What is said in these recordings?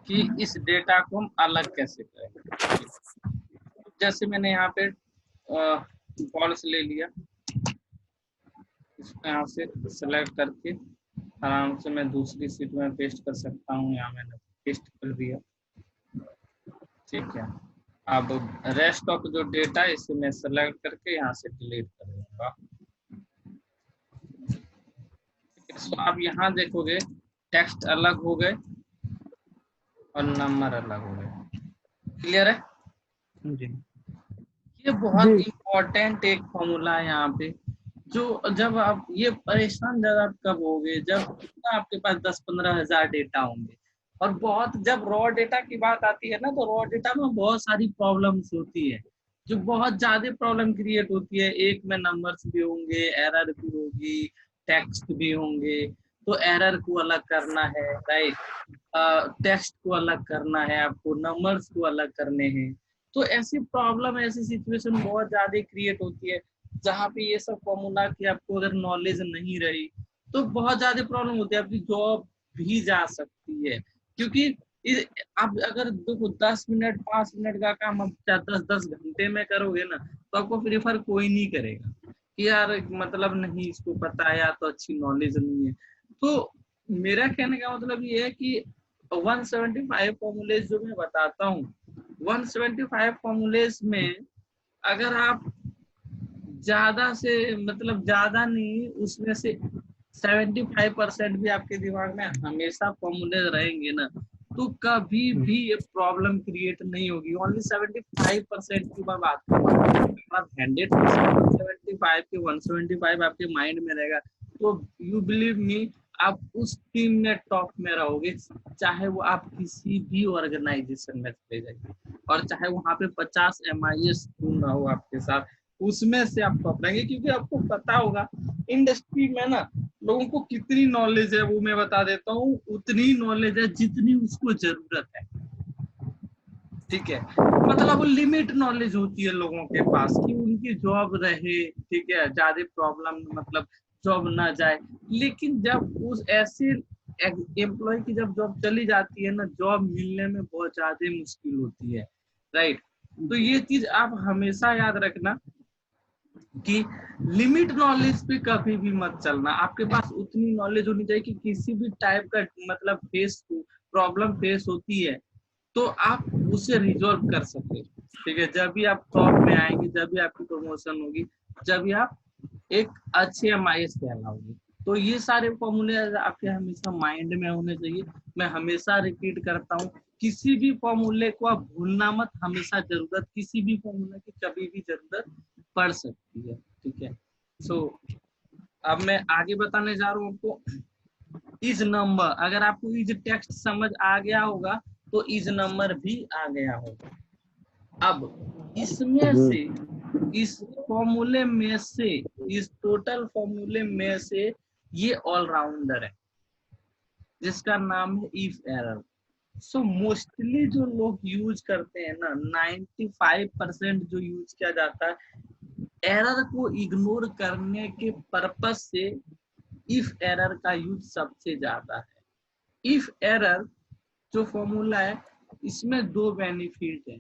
कि इस डेटा को हम अलग कैसे करें। जैसे मैंने यहाँ पे फॉल्स ले लिया, इसको यहाँ से सेलेक्ट करके आराम से मैं दूसरी सीट में पेस्ट कर सकता हूँ। यहाँ मैंने पेस्ट कर दिया, ठीक है। अब रेस्ट ऑफ जो डेटा है इसे मैं सेलेक्ट करके यहाँ से डिलीट कर दूंगा। तो आप यहाँ देखोगे टेक्स्ट अलग हो गए और नंबर अलग हो गए। क्लियर है जी ये बहुत इम्पोर्टेंट एक फॉर्मूला है यहाँ पे, जो जब आप ये परेशान जब आप कब होगे जब आपके पास 10-15 हजार डेटा होंगे। और बहुत जब रॉ डेटा की बात आती है ना, तो रॉ डेटा में बहुत सारी प्रॉब्लम्स होती है, जो बहुत ज्यादा प्रॉब्लम क्रिएट होती है। एक में नंबर्स भी होंगे, एरर भी होगी, टेक्स्ट भी होंगे। तो एरर को अलग करना है, राइट, टेक्स्ट को अलग करना है, आपको नंबर्स को अलग करने हैं। तो ऐसी प्रॉब्लम, ऐसी सिचुएशन बहुत ज्यादा क्रिएट होती है जहाँ पे ये सब फॉर्मूला की आपको अगर नॉलेज नहीं रही तो बहुत ज्यादा प्रॉब्लम होती है, आपकी जॉब भी जा सकती है। क्योंकि आप अगर देखो 10 मिनट 5 मिनट का काम आप 10-10 घंटे में करोगे ना, तो आपको प्रीफर कोई नहीं करेगा कि यार मतलब नहीं इसको पता है या तो अच्छी नॉलेज नहीं है। तो मेरा कहने का मतलब ये है कि 175 फॉर्मूलेज जो मैं बताता हूँ, 175 फॉर्मूलेज में अगर आप ज्यादा से मतलब ज्यादा नहीं, उसमें से 75% भी आपके दिमाग में हमेशा फॉर्मूले रहेंगे ना, तो कभी भी ये प्रॉब्लम क्रिएट नहीं होगी। ओनली 75% की मैं बात कर रहा हूँ। 100% 175 के 175 आपके माइंड में रहेगा तो यू बिलीव मी आप उस टीम में टॉप में रहोगे, चाहे वो आप किसी भी ऑर्गेनाइजेशन में चले जाइए और चाहे वहां पे 50 MIS क्यों ना हो आपके साथ, उसमें से आप टॉप रहेंगे। क्योंकि आपको पता होगा इंडस्ट्री में ना लोगों को कितनी नॉलेज है, वो मैं बता देता हूँ, उतनी नॉलेज है जितनी उसको जरूरत है, ठीक है। मतलब लिमिट नॉलेज होती है लोगों के पास कि उनकी जॉब रहे, ठीक है, ज्यादा प्रॉब्लम मतलब जॉब ना जाए। लेकिन जब उस ऐसे एम्प्लॉय की जब जॉब चली जाती है ना, जॉब मिलने में बहुत ज्यादा मुश्किल होती है, राइट। तो ये चीज आप हमेशा याद रखना कि लिमिट नॉलेज पे कभी भी मत चलना। आपके पास उतनी नॉलेज होनी चाहिए कि किसी भी टाइप का मतलब प्रॉब्लम फेस होती है तो आप उसे रिजॉल्व कर सके, ठीक है। जब भी आप टॉप में आएंगे, जब भी आपकी प्रमोशन होगी, जब भी आप एक अच्छे MIS कहलाओगे। तो ये सारे फॉर्मूले आपके हमेशा माइंड में होने चाहिए। मैं हमेशा रिपीट करता हूँ, किसी भी फॉर्मूले को आप भूलना मत। हमेशा जरूरत किसी भी फॉर्मूले की कभी भी जरूरत पड़ सकती है, ठीक है। सो अब मैं आगे बताने जा रहा हूँ आपको इज नंबर। अगर आपको इज टेक्स्ट समझ आ गया होगा तो इज नंबर भी आ गया होगा। अब इसमें से इस फॉर्मूले में से, इस टोटल फॉर्मूले में से ये ऑलराउंडर है जिसका नाम है इफ एरर। सो मोस्टली जो लोग यूज करते हैं ना, 95% जो यूज किया जाता है एरर को इग्नोर करने के पर्पज से, इफ एरर का यूज सबसे ज्यादा है। इफ एरर जो फॉर्मूला है इसमें दो बेनिफिट है।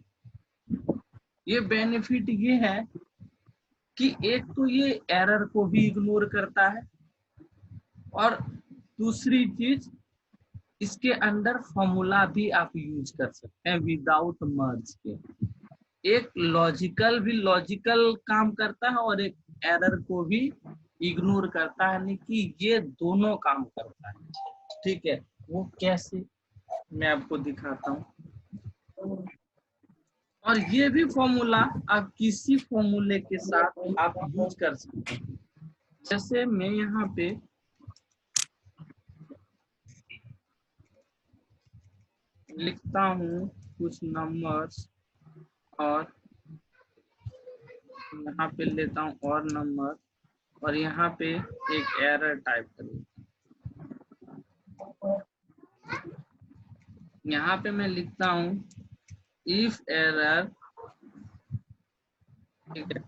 ये बेनिफिट ये है कि एक तो ये एरर को भी इग्नोर करता है और दूसरी चीज इसके अंदर फॉर्मूला भी आप यूज कर सकते हैं विदाउट मर्ज के। एक लॉजिकल काम करता है और एक एरर को भी इग्नोर करता है, यानी कि ये दोनों काम करता है, ठीक है। वो कैसे मैं आपको दिखाता हूँ। और ये भी फॉर्मूला आप किसी फॉर्मूले के साथ आप यूज कर सकते हैं। जैसे मैं यहाँ पे लिखता हूँ कुछ नंबर्स और यहाँ पे लेता हूँ और नंबर और यहाँ पे एक एरर टाइप करूँ। यहाँ पे मैं लिखता हूँ इफ एरर, ठीक है,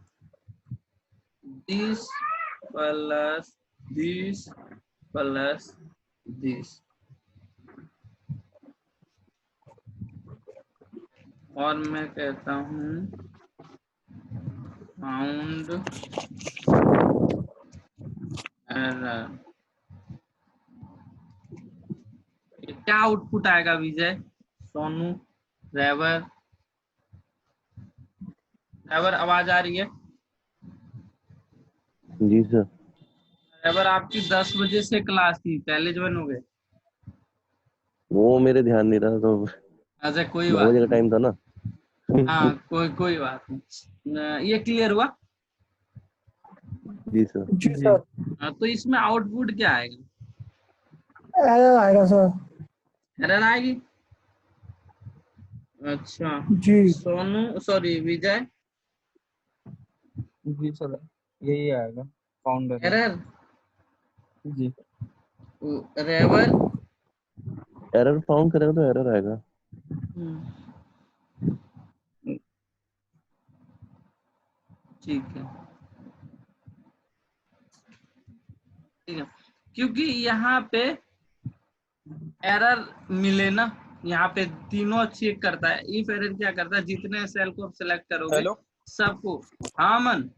this plus this plus this, और मैं कहता हूँ फाउंड एरर। क्या आउटपुट आएगा विजय? सोनू, रेवर, रेवर आवाज आ रही है? जी सर। रेवर आपकी 10 बजे से क्लास थी, पहले ज्वाइन हो गए? वो मेरे ध्यान नहीं रहा तो अच्छा कोई 9 बात बजे का नहीं। टाइम था ना। हाँ कोई बात नहीं। ये क्लियर हुआ? जी सर। जी सर। हाँ, तो इसमें आउटपुट क्या आएगा? एरर आएगा सर। एरर आएगी? अच्छा जी सोनू, सॉरी विजय, जी सर, यही आएगा फाउंडर। एरर। जी रेवर, एरर फाउंड करेगा तो एरर आएगा। ठीक है ठीक है, क्योंकि यहाँ पे एरर मिले ना, यहाँ पे तीनों चेक करता है। इफ एरर क्या करता है, जितने सेल को आप सिलेक्ट करोगे हेलो। सबको। हाँ मन,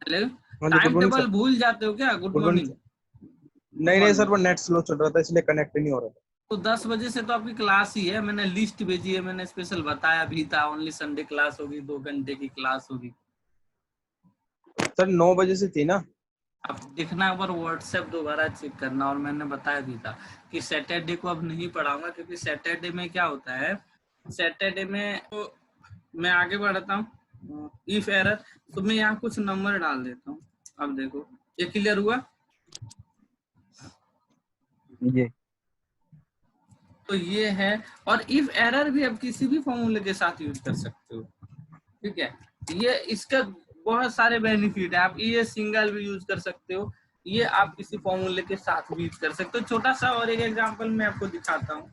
हेलो, हाँ जी, good time morning table sir. भूल जाते हो क्या? Good good morning morning. Sir. नहीं सर, वो नेट स्लो चल रहा था इसलिए कनेक्ट नहीं हो रहा था। तो 10 बजे से तो आपकी क्लास ही है, मैंने लिस्ट भेजी है, मैंने स्पेशल बताया भी था, ओनली संडे क्लास होगी, 2 घंटे की क्लास होगी। सर 9 बजे से थी ना। आप देखना एक बार व्हाट्सएप दोबारा चेक करना, और मैंने बताया भी था कि सैटरडे को अब नहीं पढ़ाऊंगा, क्योंकि सैटरडे में क्या होता है, सैटरडे में तो मैं आगे बढ़ता हूँ। इफ एरर, तो मैं यहाँ कुछ नंबर डाल देता हूँ। अब देखो ये क्लियर हुआ? ये तो ये है। और इफ एरर भी आप किसी भी फॉर्मूले के साथ यूज कर सकते हो, ठीक है। ये इसका बहुत सारे बेनिफिट है। आप ये सिंगल भी यूज कर सकते हो, ये आप किसी फॉर्मूले के साथ भी यूज कर सकते हो। छोटा सा और एक एग्जांपल मैं आपको दिखाता हूँ।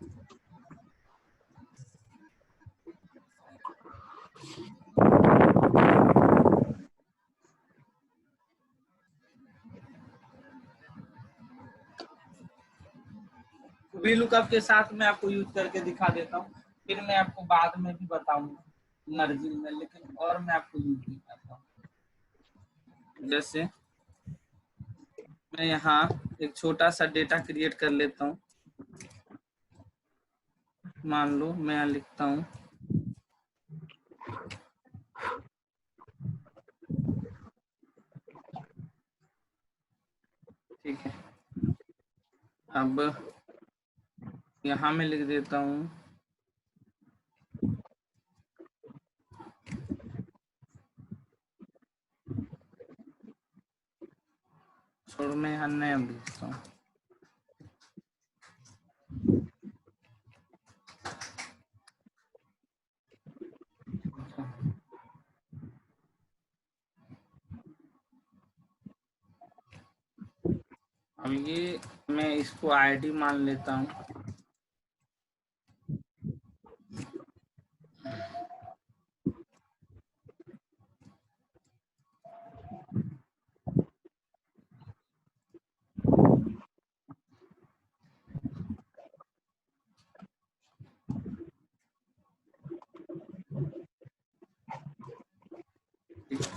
VLOOKUP के साथ मैं आपको यूज करके दिखा देता हूँ, फिर मैं आपको बाद में भी बताऊंगा मर्जी में, लेकिन और मैं आपको यूज दिखाता हूँ। जैसे मैं यहाँ एक छोटा सा डेटा क्रिएट कर लेता हूँ। मान लो मैं यहाँ लिखता हूँ ठीक है। अब यहाँ मैं लिख देता हूँ छोड़, मैं यहाँ नया लिखता हूँ। अब ये मैं इसको आईडी मान लेता हूँ।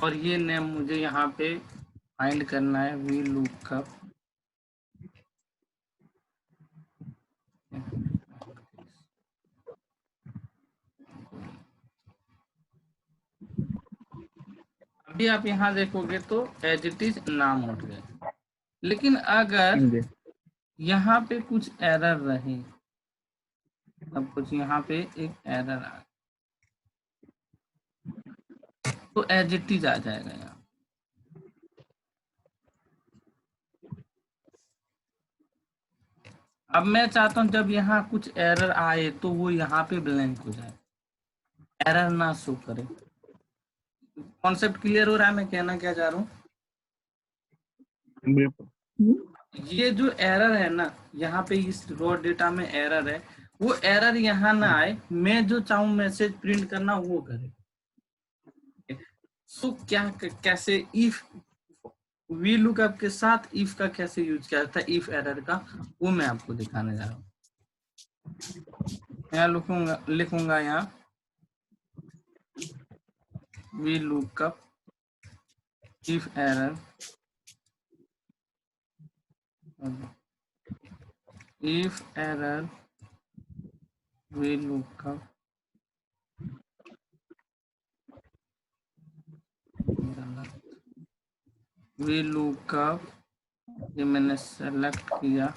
और ये नेम मुझे यहाँ पे फाइंड करना है, VLOOKUP। अभी आप यहाँ देखोगे तो एज इट इज नाम उठ गए, लेकिन अगर यहाँ पे कुछ एरर रहे, अब कुछ यहाँ पे एक एरर आ, तो एज इट इज आ जाएगा यहाँ। अब मैं चाहता हूँ जब यहाँ कुछ एरर आए तो वो यहाँ पे ब्लैंक हो जाए, एरर ना शो करे। कॉन्सेप्ट क्लियर हो रहा है मैं कहना क्या चाह रहा हूँ? बिल्कुल। ये जो एरर है ना, यहाँ पे इस रॉ डेटा में एरर है, वो एरर यहाँ ना आए, मैं जो चाहूँ मैसेज प्रिंट करना वो करे। सो क्या कैसे इफ VLOOKUP के साथ इफ का कैसे यूज किया जाता है, इफ एरर का, वो मैं आपको दिखाने जा रहा हूँ। यहाँ लिखूंगा यहाँ V lookup if error we lookup ये मैंने सेलेक्ट किया,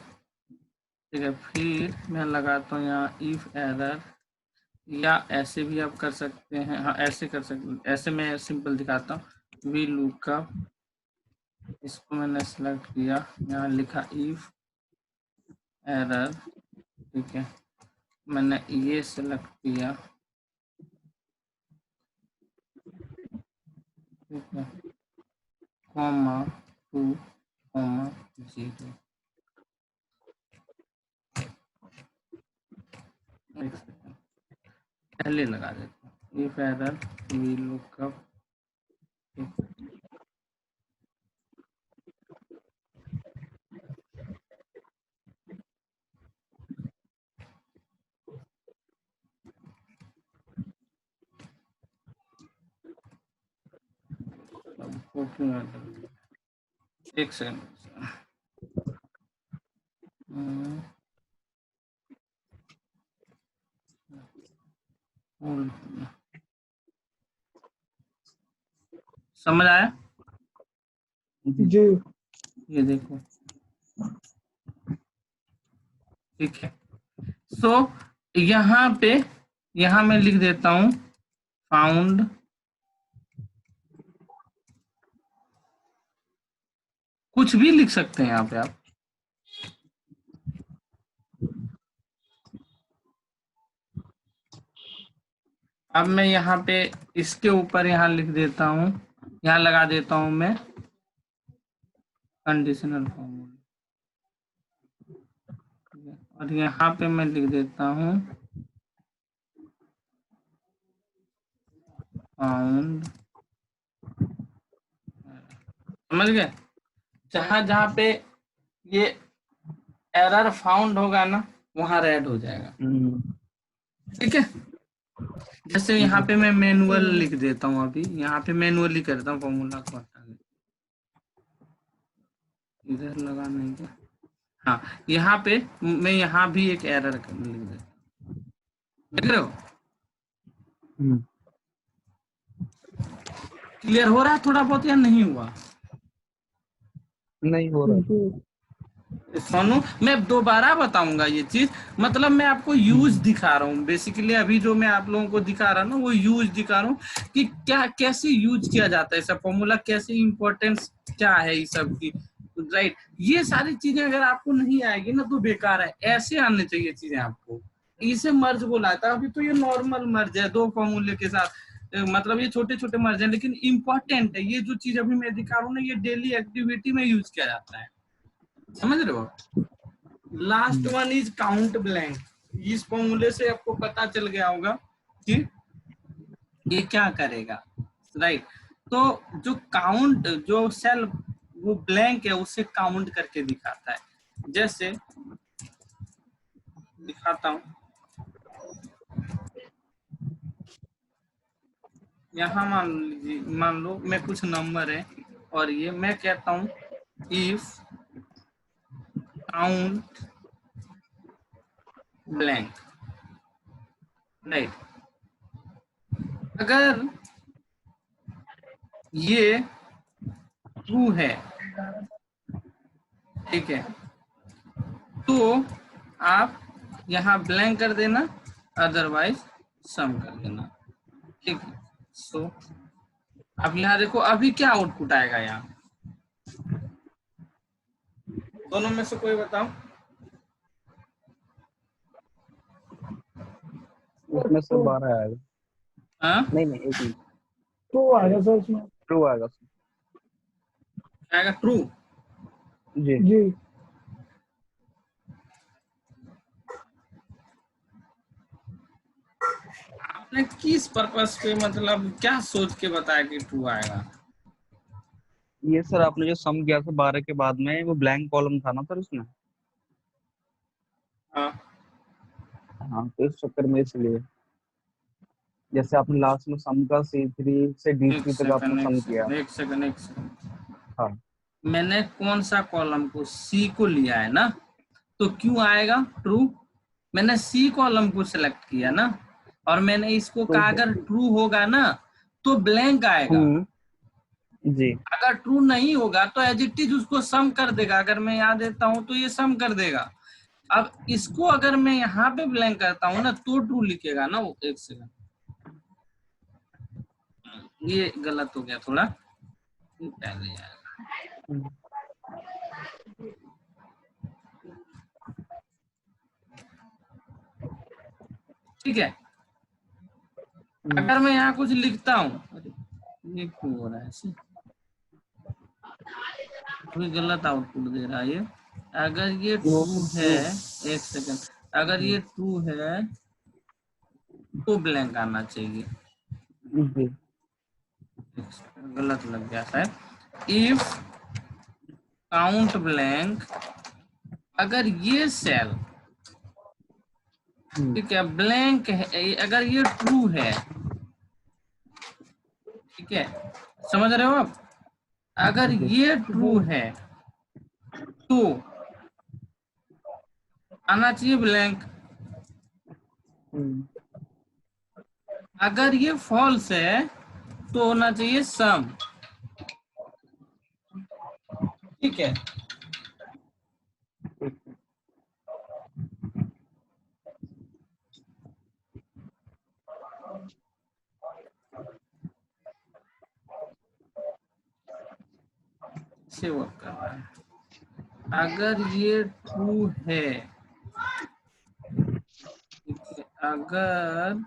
ठीक है। फिर मैं लगाता हूँ यहाँ इफ एरर, या ऐसे भी आप कर सकते हैं, हाँ ऐसे कर सकते हैं, ऐसे मैं सिंपल दिखाता हूँ। वी लुकअप, इसको मैंने सेलेक्ट किया, यहाँ लिखा इफ एरर, ठीक है। मैंने ये सेलेक्ट किया, ठीक है, कॉमा 2 कॉमा 0। पहले लगा देता हूँ इफ एरर वी लुकअप, एक सेकंड, समझ आया? जी ये देखो, ठीक है। सो यहाँ पे, यहाँ मैं लिख देता हूँ फाउंड, कुछ भी लिख सकते हैं यहाँ पे आप। अब मैं यहाँ पे इसके ऊपर यहाँ लिख देता हूँ, यहाँ लगा देता हूँ मैं कंडीशनल फॉर्मूला, और यहाँ पे मैं लिख देता हूँ फाउंड, समझ गए? जहाँ पे ये एरर फाउंड होगा ना, वहां रेड हो जाएगा, ठीक है। जैसे यहाँ पे मैं मैनुअल लिख देता हूँ, अभी यहाँ पे मैनुअली करता हूँ, फॉर्मूला को हटा देता हूँ, इधर लगा नहीं क्या, हाँ यहाँ पे मैं यहाँ भी एक एरर लिख देता हूँ, देख रहे हो? क्लियर हो रहा है थोड़ा बहुत या नहीं हुआ? नहीं हो रहा। सोनू, मैं दोबारा बताऊंगा ये चीज, मतलब मैं आपको यूज दिखा रहा हूँ बेसिकली। अभी जो मैं आप लोगों को दिखा रहा हूँ ना, वो यूज दिखा रहा हूँ कि क्या कैसे यूज किया जाता है सब फॉर्मूला, कैसे इंपॉर्टेंस क्या है इस सब की, राइट। ये सारी चीजें अगर आपको नहीं आएगी ना तो बेकार है, ऐसे आने चाहिए चीजें आपको। इसे मर्ज बोला था, अभी तो ये नॉर्मल मर्ज है दो फॉर्मूले के साथ, मतलब ये छोटे छोटे मर्ज है, लेकिन इंपॉर्टेंट है ये जो चीज अभी मैं दिखा रहा हूँ ना, ये डेली एक्टिविटी में यूज किया जाता है, समझ रहे हो? Last one is count blank. इस फॉर्मूले से आपको पता चल गया होगा कि ये क्या करेगा, राइट। तो जो काउंट, जो सेल वो ब्लैंक है, उसे काउंट करके दिखाता है। जैसे दिखाता हूं, यहाँ मान लो मैं कुछ नंबर है, और ये मैं कहता हूं इफ काउंट ब्लैंक, राइट। अगर ये ट्रू है, ठीक है, तो आप यहाँ ब्लैंक कर देना, अदरवाइज सम कर देना, ठीक है। सो अब यहाँ देखो अभी क्या आउटपुट आएगा, यहाँ दोनों में से कोई बताओ। इसमें से 12 आएगा। हाँ, नहीं नहीं, एक मिनट, तो आएगा सर इसमें। ट्रू आएगा। आएगा ट्रू। जी जी आपने किस पर्पस पे, मतलब क्या सोच के बताया कि ट्रू आएगा? ये सर आपने जो सम किया था 12 के बाद में, वो ब्लैंक कॉलम था ना सर उसमें, हाँ हाँ तो इस चक्कर में इसलिए जैसे आपने लास्ट में सम का C3 से एक D3 तक आपने सम किया। सेकंड, एक सेकंड, एक सेकंड। हाँ मैंने कौन सा कॉलम को, सी को लिया है ना, तो क्यों आएगा ट्रू? मैंने सी कॉलम को सिलेक्ट किया ना, और मैंने इसको तो कहा अगर ट्रू होगा ना तो ब्लैंक आएगा, जी अगर ट्रू नहीं होगा तो एज इट इज उसको सम कर देगा। अगर मैं यहाँ देता हूँ तो ये सम कर देगा। अब इसको अगर मैं यहाँ पे ब्लैंक करता हूँ ना तो ट्रू लिखेगा ना वो। एक सेकंड, ये गलत हो गया थोड़ा, पहले आएगा। ठीक है, अगर मैं यहाँ कुछ लिखता हूँ, ये क्यों हो रहा है ऐसे, अभी गलत आउटपुट दे रहा है ये। अगर ये ट्रू है, एक सेकंड, अगर ये ट्रू है तो ब्लैंक आना चाहिए। गलत लग गया शायद। इफ काउंट ब्लैंक, अगर ये सेल ठीक है ब्लैंक है, अगर ये ट्रू है, ठीक है, समझ रहे हो आप? अगर ये ट्रू है तो आना चाहिए ब्लैंक। अगर ये फॉल्स है तो होना चाहिए सम। ठीक है, से वर्क कर रहा है। अगर ये ट्रू है, अगर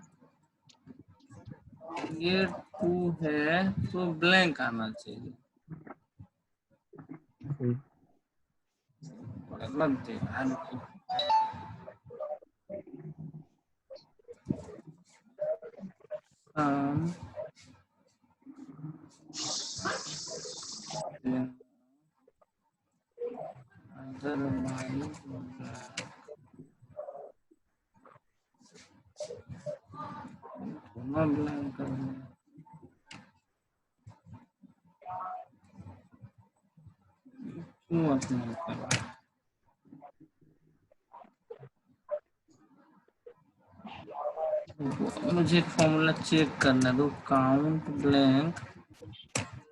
ये ट्रू है तो ब्लैंक आना चाहिए। गलत दे रहा है हमको। ब्लैंक करना, क्यों अपने करना? मुझे एक फॉर्मूला चेक करना दो। काउंट ब्लैंक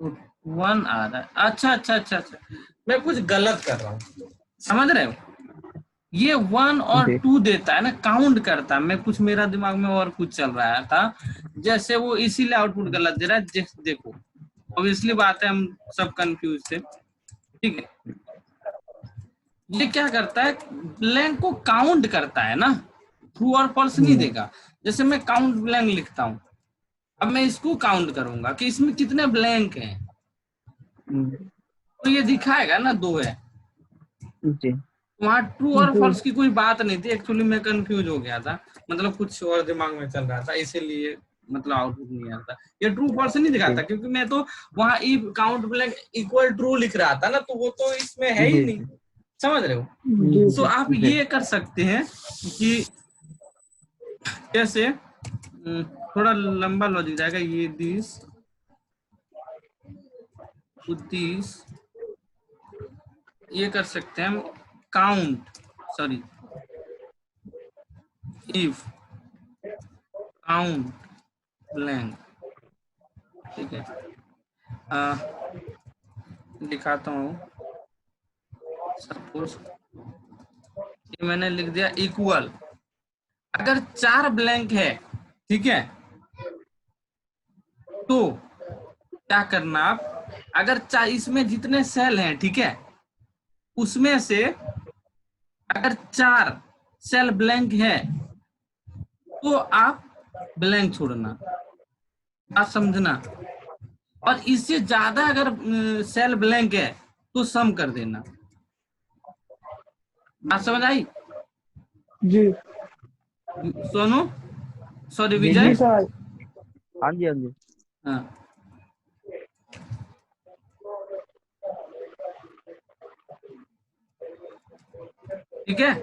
तो 1 आ रहा है। अच्छा अच्छा अच्छा अच्छा, मैं कुछ गलत कर रहा हूँ, समझ रहे हो? ये 1 और 2 देता है ना, काउंट करता है। मैं कुछ, मेरा दिमाग में और कुछ चल रहा था, जैसे वो इसीलिए आउटपुट गलत दे रहा है। देखो ऑब्वियसली बात है, हम सब कंफ्यूज थे। ठीक है, ये क्या करता है, ब्लैंक को काउंट करता है ना, ट्रू और फॉल्स नहीं देगा। जैसे मैं काउंट ब्लैंक लिखता हूँ, अब मैं इसको काउंट करूंगा कि इसमें कितने ब्लैंक हैं, तो ये दिखाएगा ना 2 है। वहाँ ट्रू और फॉल्स की कोई बात नहीं थी। एक्चुअली मैं कंफ्यूज हो गया था, मतलब कुछ और दिमाग में चल रहा था, इसीलिए मतलब आउटपुट नहीं आता। ये ट्रू फॉल्स नहीं दिखाता, क्योंकि मैं तो वहाँ if count blank equal true लिख रहा था ना, तो वो तो इसमें है ही नहीं। समझ रहे हो? तो आप ये कर सकते हैं कि जैसे थोड़ा लंबा लॉजिक जाएगा, ये दिस ये कर सकते हैं हम, count sorry if count blank. ठीक है, दिखाता हूँ। सपोज ये मैंने लिख दिया इक्वल, अगर 4 ब्लैंक है, ठीक है, तो क्या करना आप, अगर इसमें जितने सेल हैं, ठीक है, उसमें से अगर 4 सेल ब्लैंक है तो आप ब्लैंक छोड़ना, आप समझना। और इससे ज्यादा अगर सेल ब्लैंक है तो सम कर देना। बात समझ आई? जी सोनू, सॉरी जी विजय। सर। हाँ जी हाँ जी। हाँ, ठीक है।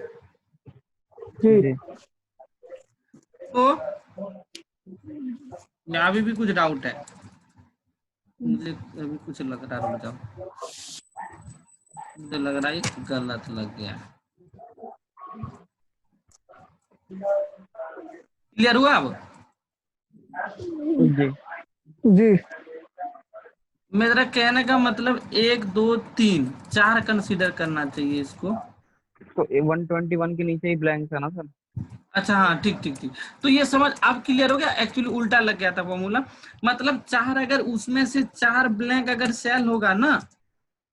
जी तो या अभी भी कुछ डाउट है? मुझे अभी कुछ लग रहा है, रुक जाओ, मुझे लग रहा है ये गलत लग गया। क्लियर हुआ अब? जी जी मेरा कहने का मतलब 1 2 3 4 कंसीडर करना चाहिए इसको। तो 121 के नीचे ही ब्लैंक था ना सर? अच्छा हाँ, ठीक ठीक ठीक। तो ये समझ अब क्लियर हो गया। एक्चुअली उल्टा लग गया था फॉर्मूला। मतलब 4 अगर उसमें से 4 ब्लैंक अगर सेल होगा ना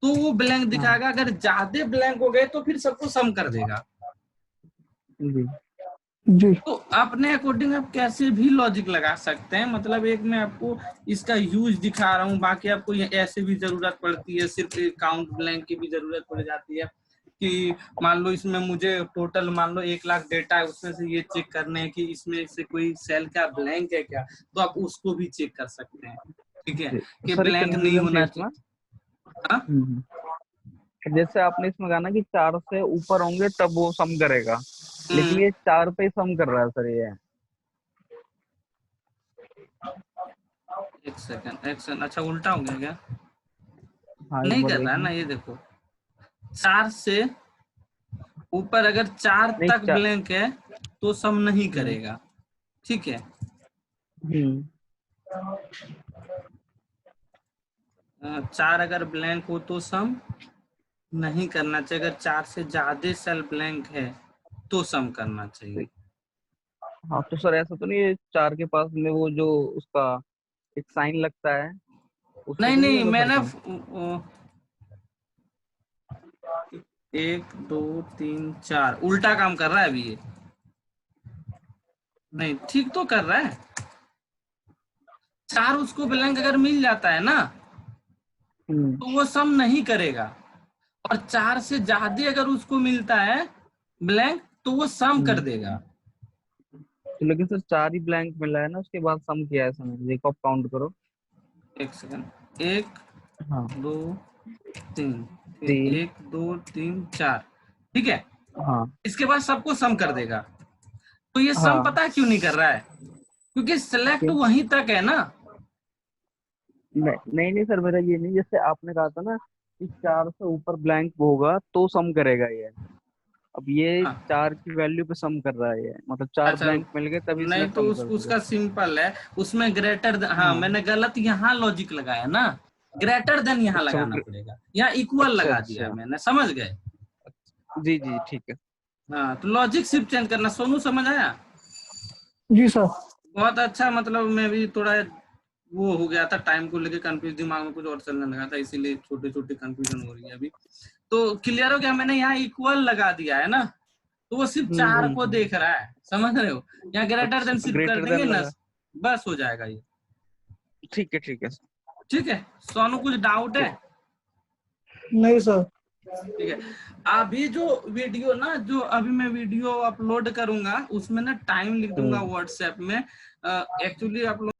तो वो ब्लैंक दिखाएगा। अगर ज्यादा ब्लैंक हो गए तो फिर सबको सम कर देगा। जी जी तो अपने अकॉर्डिंग आप कैसे भी लॉजिक लगा सकते हैं। मतलब एक मैं आपको इसका यूज दिखा रहा हूँ, बाकी आपको ये ऐसे भी जरूरत पड़ती है, सिर्फ काउंट ब्लैंक की भी जरूरत पड़ जाती है कि मान लो इसमें मुझे टोटल मान लो 1 लाख डेटा है, उसमें से ये चेक करने हैं कि इसमें से कोई सेल का ब्लैंक है क्या, तो आप उसको भी चेक कर सकते हैं। ठीक है, कि सर, एक ब्लैंक नहीं कंफ्यूजन थी होना इसमें। चाहिए। हाँ? जैसे आपने इसमें कहा ना कि 4 से ऊपर होंगे तब वो सम करेगा, लेकिन ये 4 पे सम कर रहा है सर ये। एक सेकंड, अच्छा उल्टा हो गया क्या? हाँ, एक नहीं बार कर रहा है देखना। ना, ये देखो 4 से ऊपर अगर 4 नहीं, तक ब्लैंक है तो सम नहीं हम्म करेगा। ठीक है, हम्म 4 अगर ब्लैंक हो तो सम नहीं करना चाहिए। अगर 4 से ज्यादा सेल ब्लैंक है तो सम करना चाहिए। हाँ, तो सर ऐसा तो नहीं है 4 के पास में वो जो उसका एक साइन लगता है, उससे नहीं तो नहीं नहीं, होगा सर मैंने सम? 1 2 3 4 उल्टा काम कर रहा है अभी ये। नहीं, ठीक तो कर रहा है। 4 उसको ब्लैंक अगर मिल जाता है ना तो वो सम नहीं करेगा, और 4 से ज्यादा अगर उसको मिलता है ब्लैंक तो वो सम कर हम्म देगा। तो लेकिन सर 4 ही ब्लैंक मिला है ना, उसके बाद सम किया है सर, देखो आप काउंट करो। एक सेकंड, 1 हाँ, 2 3, फिर 3। 1 2 3 4। ठीक है, हाँ इसके बाद सबको सम कर देगा। तो ये सम हाँ, पता है क्यों नहीं कर रहा है? क्योंकि सिलेक्ट क्यों? वहीं तक है ना। नहीं नहीं सर, मेरा ये नहीं, जैसे आपने कहा था ना कि 4 से ऊपर ब्लैंक होगा तो सम करेगा ये। अब ये हाँ, 4 की वैल्यू पे सम कर रहा है ये, मतलब 4 अच्छा ब्लैंक मिल गए तभी इसने नहीं तो सम कर दिया। उसका सिंपल है। उसमें ग्रेटर, हाँ हाँ, मैंने गलत यहाँ लॉजिक लगाया ना। ग्रेटर देन यहाँ अच्छा लगाना पड़ेगा, यहाँ इक्वल अच्छा लगा दिया है अच्छा, मैंने, समझ गए? जी जी ठीक है। हाँ, तो लॉजिक सिर्फ चेंज करना। सोनू समझ आया? जी सर। बहुत अच्छा। मतलब मैं भी थोड़ा वो हो गया था, टाइम को लेके कंफ्यूज, दिमाग में कुछ और चलने लगा था, इसीलिए छोटे छोटे कंफ्यूजन हो रही है अभी। तो क्लियर हो गया? मैंने यहाँ इक्वल लगा दिया है ना, तो वो सिर्फ 4 को हम्म। देख रहा है, समझ रहे हो? यहाँ ग्रेटर अच्छा, देन तो सिर्फ कर ग्रेटर देंगे देन ना, लगा। बस हो जाएगा ये। ठीक है ठीक है। ठीक है, सोनू कुछ डाउट है? ठीक। नहीं सर। ठीक है, अभी जो वीडियो ना, जो अभी मैं वीडियो अपलोड करूंगा उसमें ना टाइम लिख दूंगा व्हाट्सएप में। एक्चुअली आप लोग